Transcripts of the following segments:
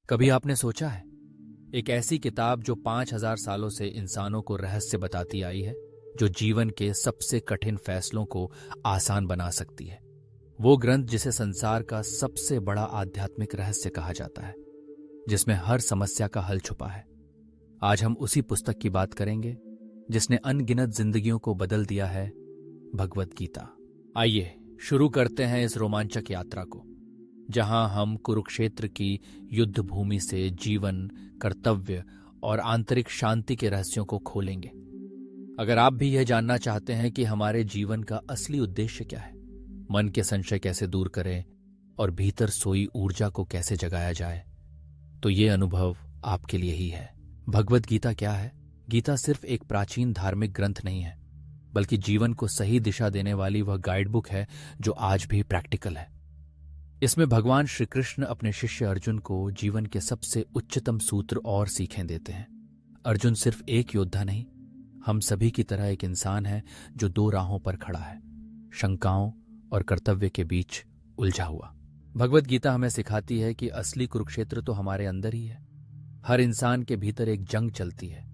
कभी आपने सोचा है, एक ऐसी किताब जो 5000 सालों से इंसानों को रहस्य बताती आई है, जो जीवन के सबसे कठिन फैसलों को आसान बना सकती है। वो ग्रंथ जिसे संसार का सबसे बड़ा आध्यात्मिक रहस्य कहा जाता है, जिसमें हर समस्या का हल छुपा है। आज हम उसी पुस्तक की बात करेंगे जिसने अनगिनत जिंदगियों को बदल दिया है, भगवत गीता। आइए शुरू करते हैं इस रोमांचक यात्रा को, जहां हम कुरुक्षेत्र की युद्ध भूमि से जीवन, कर्तव्य और आंतरिक शांति के रहस्यों को खोलेंगे। अगर आप भी यह जानना चाहते हैं कि हमारे जीवन का असली उद्देश्य क्या है, मन के संशय कैसे दूर करें और भीतर सोई ऊर्जा को कैसे जगाया जाए, तो ये अनुभव आपके लिए ही है। भगवत गीता क्या है? गीता सिर्फ एक प्राचीन धार्मिक ग्रंथ नहीं है, बल्कि जीवन को सही दिशा देने वाली वह गाइड बुक है जो आज भी प्रैक्टिकल है। इसमें भगवान श्री कृष्ण अपने शिष्य अर्जुन को जीवन के सबसे उच्चतम सूत्र और सीखें देते हैं। अर्जुन सिर्फ एक योद्धा नहीं, हम सभी की तरह एक इंसान है जो दो राहों पर खड़ा है, शंकाओं और कर्तव्य के बीच उलझा हुआ। भगवत गीता हमें सिखाती है कि असली कुरुक्षेत्र तो हमारे अंदर ही है। हर इंसान के भीतर एक जंग चलती है,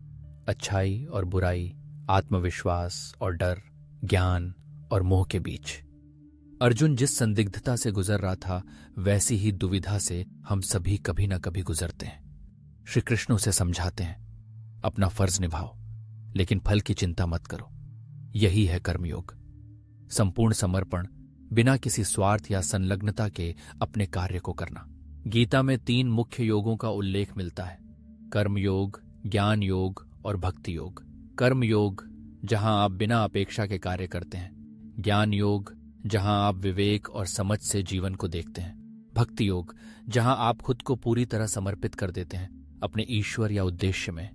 अच्छाई और बुराई, आत्मविश्वास और डर, ज्ञान और मोह के बीच। अर्जुन जिस संदिग्धता से गुजर रहा था, वैसी ही दुविधा से हम सभी कभी न कभी गुजरते हैं। श्री कृष्ण उसे समझाते हैं, अपना फर्ज निभाओ, लेकिन फल की चिंता मत करो। यही है कर्मयोग, संपूर्ण समर्पण, बिना किसी स्वार्थ या संलग्नता के अपने कार्य को करना। गीता में 3 मुख्य योगों का उल्लेख मिलता है: कर्मयोग, ज्ञान योग और भक्ति योग। कर्म योग, जहां आप बिना अपेक्षा के कार्य करते हैं। ज्ञान योग, जहां आप विवेक और समझ से जीवन को देखते हैं। भक्ति योग, जहां आप खुद को पूरी तरह समर्पित कर देते हैं अपने ईश्वर या उद्देश्य में।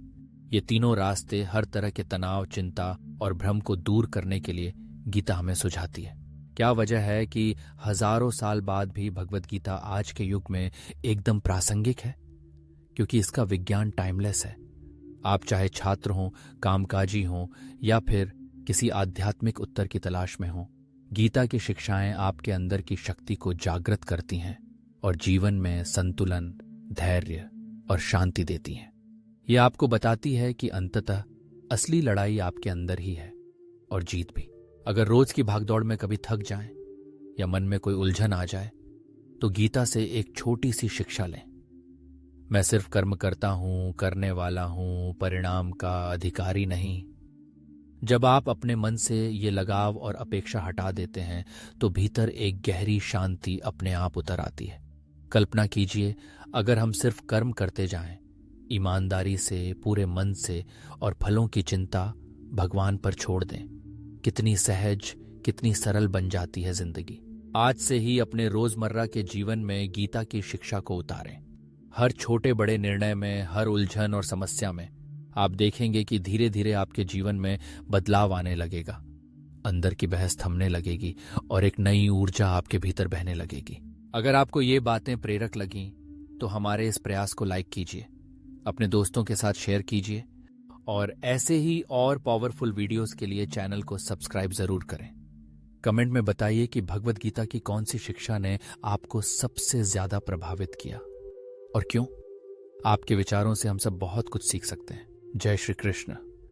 ये तीनों रास्ते हर तरह के तनाव, चिंता और भ्रम को दूर करने के लिए गीता हमें सुझाती है। क्या वजह है कि हजारों साल बाद भी भगवत गीता आज के युग में एकदम प्रासंगिक है? क्योंकि इसका विज्ञान टाइमलेस है। आप चाहे छात्र हों, कामकाजी हों या फिर किसी आध्यात्मिक उत्तर की तलाश में हों, गीता की शिक्षाएं आपके अंदर की शक्ति को जागृत करती हैं और जीवन में संतुलन, धैर्य और शांति देती हैं। ये आपको बताती है कि अंततः असली लड़ाई आपके अंदर ही है, और जीत भी। अगर रोज की भागदौड़ में कभी थक जाएं या मन में कोई उलझन आ जाए, तो गीता से एक छोटी सी शिक्षा लें। मैं सिर्फ कर्म करता हूं, करने वाला हूं, परिणाम का अधिकारी नहीं। जब आप अपने मन से ये लगाव और अपेक्षा हटा देते हैं, तो भीतर एक गहरी शांति अपने आप उतर आती है। कल्पना कीजिए, अगर हम सिर्फ कर्म करते जाएं, ईमानदारी से, पूरे मन से, और फलों की चिंता भगवान पर छोड़ दें, कितनी सहज, कितनी सरल बन जाती है जिंदगी। आज से ही अपने रोजमर्रा के जीवन में गीता की शिक्षा को उतारें। हर छोटे बड़े निर्णय में, हर उलझन और समस्या में आप देखेंगे कि धीरे धीरे आपके जीवन में बदलाव आने लगेगा। अंदर की बहस थमने लगेगी और एक नई ऊर्जा आपके भीतर बहने लगेगी। अगर आपको ये बातें प्रेरक लगीं, तो हमारे इस प्रयास को लाइक कीजिए, अपने दोस्तों के साथ शेयर कीजिए, और ऐसे ही और पावरफुल वीडियोस के लिए चैनल को सब्सक्राइब जरूर करें। कमेंट में बताइए कि भगवत गीता की कौन सी शिक्षा ने आपको सबसे ज्यादा प्रभावित किया और क्यों। आपके विचारों से हम सब बहुत कुछ सीख सकते हैं। जय श्री कृष्ण।